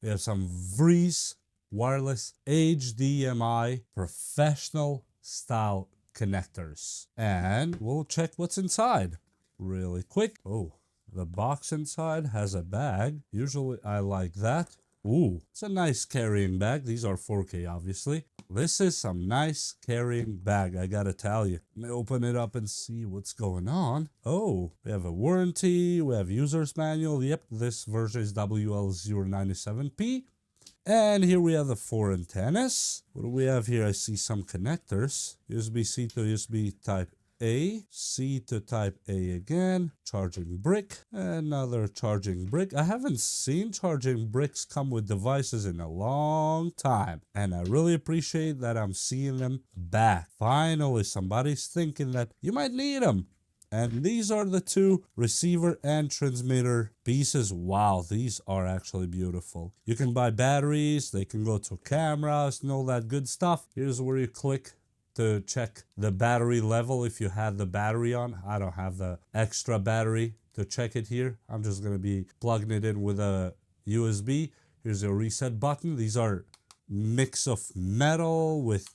We have some Vries wireless HDMI professional style connectors. And we'll check what's inside really quick. Oh, the box inside has a bag. Usually I like that. Ooh, it's a nice carrying bag. These are 4K, obviously. This is some nice carrying bag, I gotta tell you. Let me open it up and see what's going on. Oh, we have a warranty, we have user's manual. Yep, this version is WL097P. And here we have the 4 antennas. What do we have here? I see some connectors. USB-C to USB type A, C to type A again, charging brick, another charging brick. I haven't seen charging bricks come with devices in a long time, and I really appreciate that I'm seeing them back. Finally, somebody's thinking that you might need them. And these are the two receiver and transmitter pieces. Wow, these are actually beautiful. You can buy batteries, they can go to cameras and all that good stuff. Here's where you click to check the battery level if you had the battery on. I don't have the extra battery to check it here. I'm just going to be plugging it in with a USB. Here's a reset button. These are mix of metal with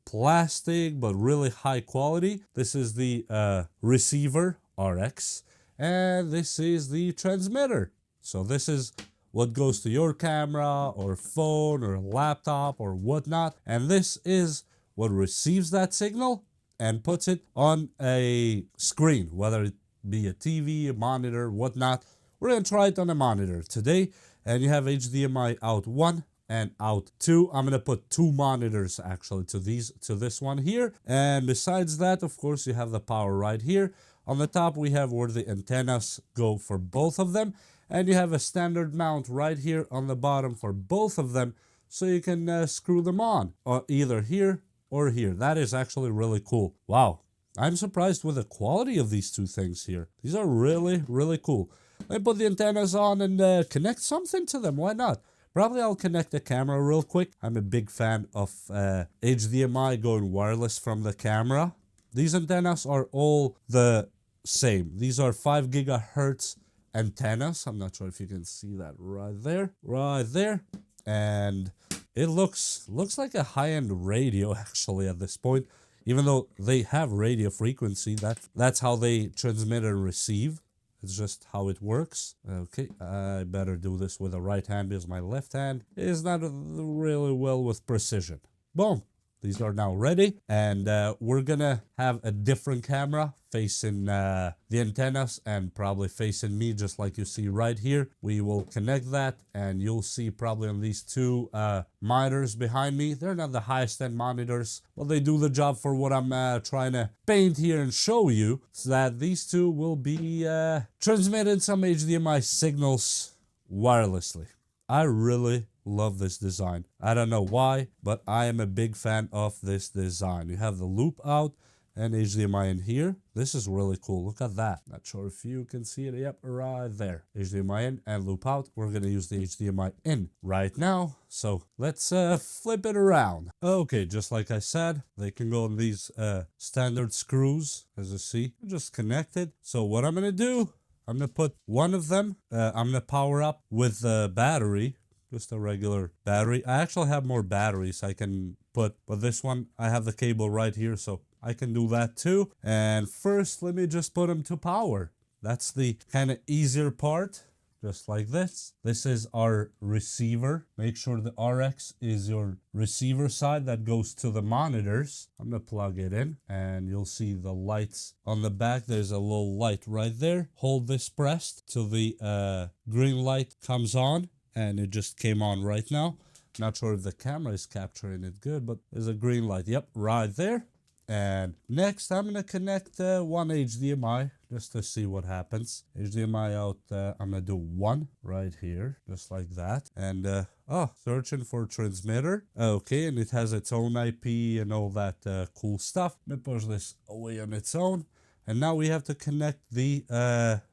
plastic, but really high quality. This is the receiver RX, and this is the transmitter. So this is what goes to your camera or phone or laptop or whatnot, and this is what receives that signal and puts it on a screen, whether it be a TV, a monitor, whatnot. We're gonna try it on a monitor today, and you have HDMI out 1 and out 2. I'm gonna put 2 monitors actually to this one here, and besides that, of course, you have the power right here. On the top we have where the antennas go for both of them, and you have a standard mount right here on the bottom for both of them, so you can screw them on either here or here. That is actually really cool. Wow, I'm surprised with the quality of these two things here. These are really cool. Let me put the antennas on and connect something to them. Why not? Probably I'll connect the camera real quick. I'm a big fan of HDMI going wireless from the camera. These antennas are all the same. These are 5 gigahertz antennas. I'm not sure if you can see that right there. Right there. And it looks like a high-end radio actually at this point. Even though they have radio frequency, that's how they transmit and receive. It's just how it works. Okay, I better do this with the right hand because my left hand is not really well with precision. Boom. These are now ready, and we're gonna have a different camera facing the antennas and probably facing me, just like you see right here. We will connect that, and you'll see probably on these 2 monitors behind me. They're not the highest end monitors, but they do the job for what I'm trying to paint here and show you, so that these 2 will be transmitting some HDMI signals wirelessly. I really love this design. I don't know why, but I am a big fan of this design. You have the loop out and HDMI in here. This is really cool. Look at that. Not sure if you can see it. Yep, right there. HDMI in and loop out. We're going to use the HDMI in right now. So let's flip it around. Okay, just like I said, they can go on these standard screws, as you see. Just connected. So what I'm going to do, I'm going to put one of them, I'm going to power up with the battery, just a regular battery. I actually have more batteries I can put, but this one, I have the cable right here, so I can do that too. And first, let me just put them to power. That's the kind of easier part. Just like this. This is our receiver. Make sure the RX is your receiver side that goes to the monitors. I'm gonna plug it in and you'll see the lights on the back. There's a little light right there. Hold this pressed till the green light comes on, and it just came on right now. Not sure if the camera is capturing it good, but there's a green light. Yep, right there. And next, I'm gonna connect one HDMI just to see what happens. HDMI out, I'm gonna do 1 right here, just like that. And searching for transmitter. Okay, and it has its own IP and all that cool stuff. Let me push this away on its own. And now we have to connect the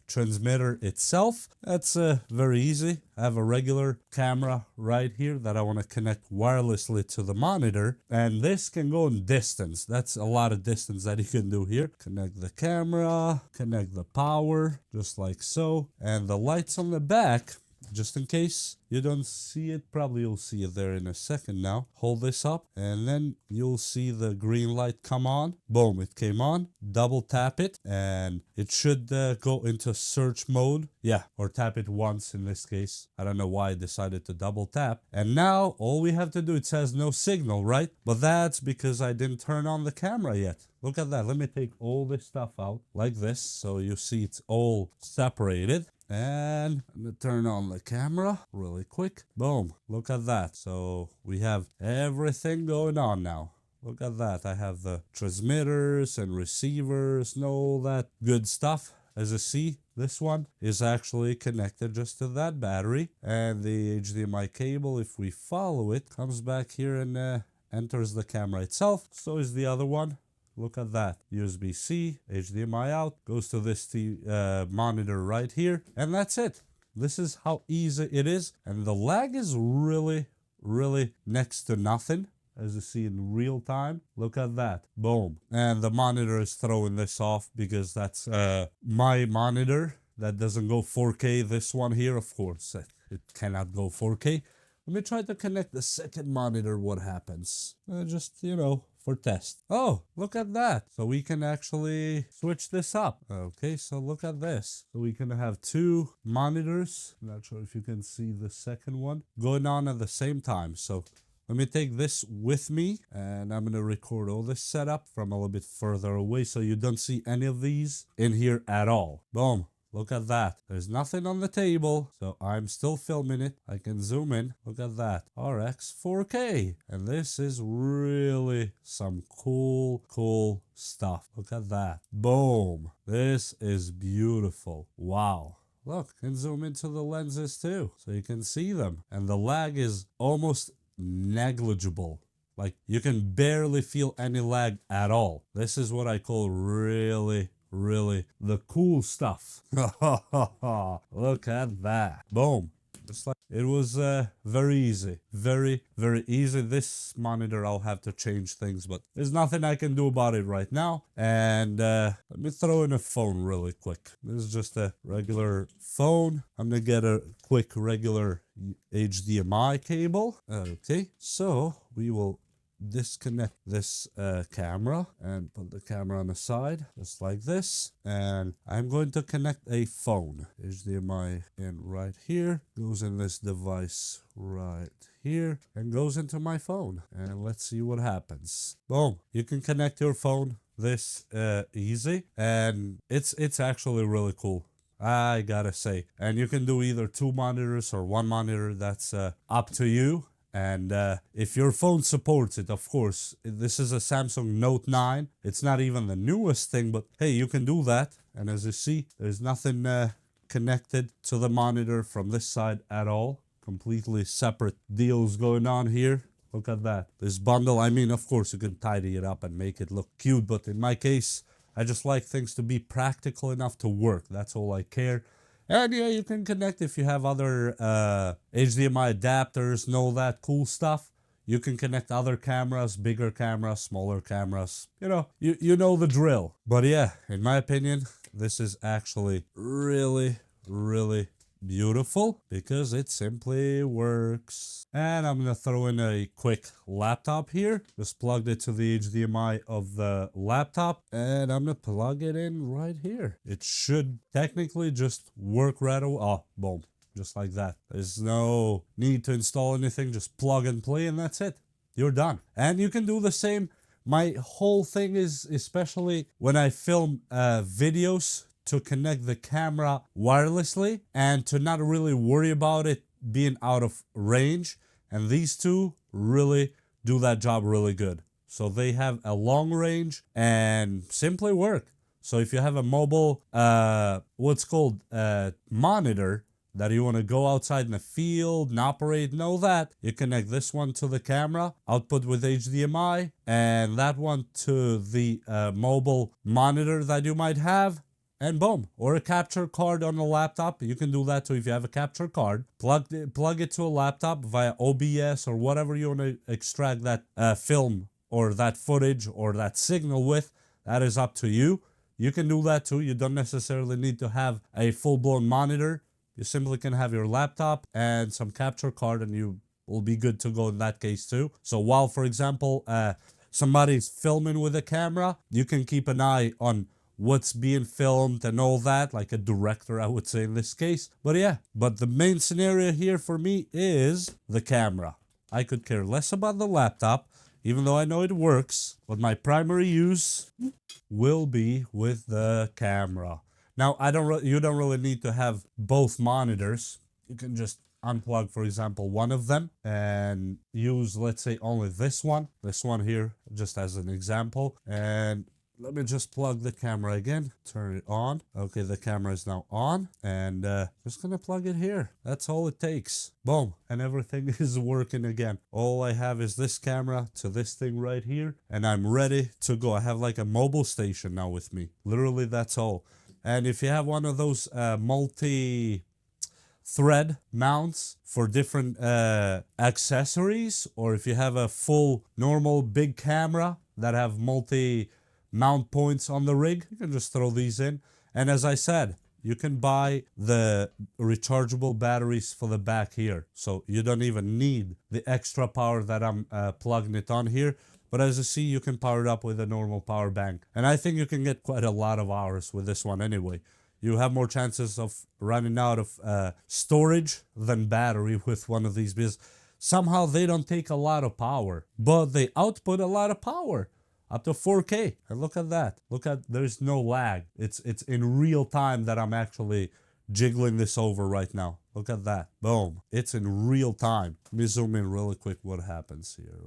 transmitter itself. That's very easy. I have a regular camera right here that I want to connect wirelessly to the monitor. And this can go in distance. That's a lot of distance that you can do here. Connect the camera, connect the power, just like so. And the lights on the back, just in case you don't see it, probably you'll see it there in a second now. Hold this up and then you'll see the green light come on. Boom, it came on. Double tap it and it should go into search mode. Yeah, or tap it once in this case. I don't know why I decided to double tap. And now all we have to do, it says no signal, right? But that's because I didn't turn on the camera yet. Look at that. Let me take all this stuff out like this so you see it's all separated. And I'm gonna turn on the camera really quick. Boom. Look at that. So we have everything going on now. Look at that. I have the transmitters and receivers and all that good stuff. As you see, this one is actually connected just to that battery. And the HDMI cable, if we follow it, comes back here and enters the camera itself. So is the other one. Look at that. USB-C, HDMI out, goes to this monitor right here. And that's it. This is how easy it is. And the lag is really, really next to nothing. As you see in real time. Look at that. Boom. And the monitor is throwing this off because that's my monitor. That doesn't go 4K. This one here, of course, it cannot go 4K. Let me try to connect the second monitor. What happens? Just, you know, for test. Oh, look at that. So we can actually switch this up. Okay, so look at this. So we can have two monitors. Not sure if you can see the second one going on at the same time. So let me take this with me and I'm going to record all this setup from a little bit further away so you don't see any of these in here at all. Boom. Look at that. There's nothing on the table, so I'm still filming it. I can zoom in. Look at that. RX 4K. And this is really some cool stuff. Look at that. Boom. This is beautiful. Wow. Look, I can zoom into the lenses too, so you can see them. And the lag is almost negligible. Like, you can barely feel any lag at all. This is what I call really the cool stuff. Look at that. Boom. Just like it was very easy. Very easy. This monitor I'll have to change things, but there's nothing I can do about it right now. And let me throw in a phone really quick. This is just a regular phone. I'm gonna get a quick regular HDMI cable. Okay, so we will disconnect this camera and put the camera on the side just like this, and I'm going to connect a phone. HDMI in right here, goes in this device right here and goes into my phone, and let's see what happens. Boom. You can connect your phone this easy, and it's actually really cool, I gotta say. And you can do either two monitors or one monitor. That's up to you. And if your phone supports it, of course. This is a Samsung Note 9. It's not even the newest thing, but hey, you can do that. And as you see, there's nothing connected to the monitor from this side at all. Completely separate deals going on here. Look at that. This bundle, I mean, of course, you can tidy it up and make it look cute. But in my case, I just like things to be practical enough to work. That's all I care. And yeah, you can connect if you have other HDMI adapters and all that cool stuff. You can connect other cameras, bigger cameras, smaller cameras. You know, you know the drill. But yeah, in my opinion, this is actually really beautiful because it simply works. And I'm gonna throw in a quick laptop here. Just plugged it to the HDMI of the laptop, and I'm gonna plug it in right here. It should technically just work right away. Oh, boom, just like that. There's no need to install anything. Just plug and play, and that's it. You're done. And you can do the same. My whole thing is, especially when I film videos, to connect the camera wirelessly and to not really worry about it being out of range. And these two really do that job really good. So they have a long range and simply work. So if you have a mobile, monitor that you want to go outside in the field and operate and all that, you connect this one to the camera, output with HDMI, and that one to the mobile monitor that you might have. And boom, or a capture card on a laptop. You can do that too if you have a capture card. Plug it to a laptop via OBS or whatever you want to extract that film or that footage or that signal with. That is up to you. You can do that too. You don't necessarily need to have a full-blown monitor. You simply can have your laptop and some capture card and you will be good to go in that case too. So while, for example, somebody's filming with a camera, you can keep an eye on what's being filmed and all that, like a director, I would say in this case. But yeah, but the main scenario here for me is the camera. I could care less about the laptop, even though I know it works, but my primary use will be with the camera. Now, you don't really need to have both monitors. You can just unplug, for example, one of them and use, let's say, only this one here, just as an example. And let me just plug the camera again, turn it on. Okay, the camera is now on, and just gonna plug it here. That's all it takes. Boom, and everything is working again. All I have is this camera to this thing right here, and I'm ready to go. I have like a mobile station now with me. Literally, that's all. And if you have one of those multi-thread mounts for different accessories, or if you have a full normal big camera that have multi mount points on the rig, you can just throw these in. And as I said, you can buy the rechargeable batteries for the back here, so you don't even need the extra power that I'm plugging it on here. But as you see, you can power it up with a normal power bank, and I think you can get quite a lot of hours with this one anyway. You have more chances of running out of storage than battery with one of these, because somehow they don't take a lot of power, but they output a lot of power. Up to 4K. And look at that. Look at, there's no lag. It's in real time that I'm actually jiggling this over right now. Look at that. Boom. It's in real time. Let me zoom in really quick what happens here.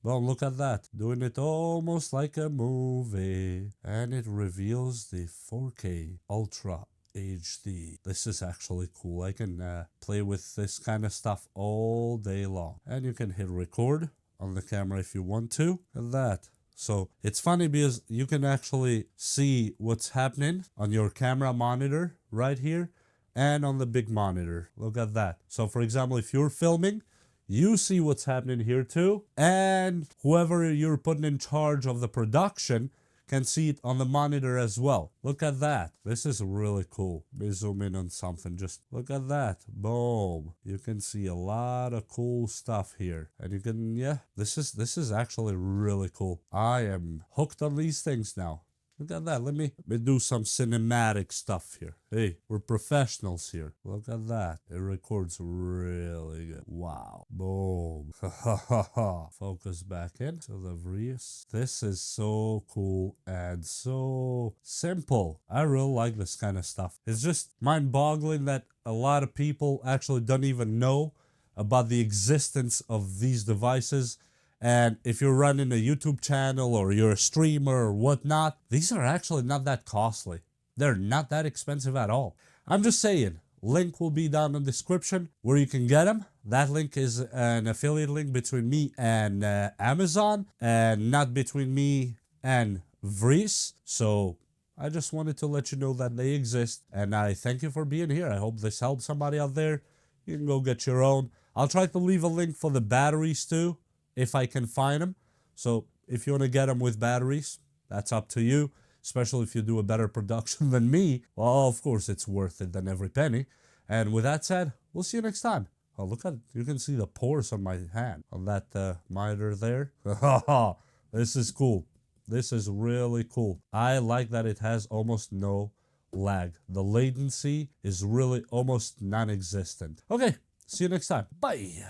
Boom, look at that. Doing it almost like a movie. And it reveals the 4K Ultra HD. This is actually cool. I can play with this kind of stuff all day long. And you can hit record on the camera if you want to. Look at that. So it's funny because you can actually see what's happening on your camera monitor right here and on the big monitor. Look at that. So for example, if you're filming, you see what's happening here too. And whoever you're putting in charge of the production can see it on the monitor as well. Look at that. This is really cool. Let me zoom in on something. Just look at that. Boom. You can see a lot of cool stuff here. And you can, yeah, this is actually really cool. I am hooked on these things now. Look at that. Let me do some cinematic stuff here. Hey, we're professionals here. Look at that. It records really good. Wow. Boom. Focus back in to the Vrius. This is so cool and so simple. I really like this kind of stuff. It's just mind-boggling that a lot of people actually don't even know about the existence of these devices. And if you're running a YouTube channel or you're a streamer or whatnot, these are actually not that costly. They're not that expensive at all. I'm just saying, link will be down in the description where you can get them. That link is an affiliate link between me and Amazon, and not between me and Vries. So I just wanted to let you know that they exist, and I thank you for being here. I hope this helps somebody out there. You can go get your own. I'll try to leave a link for the batteries too, if I can find them. So if you want to get them with batteries, that's up to you, especially if you do a better production than me. Well, of course, it's worth it than every penny. And with that said, we'll see you next time. Oh, look at, you can see the pores on my hand, on that monitor there. This is cool. This is really cool. I like that it has almost no lag. The latency is really almost non-existent. Okay, see you next time. Bye.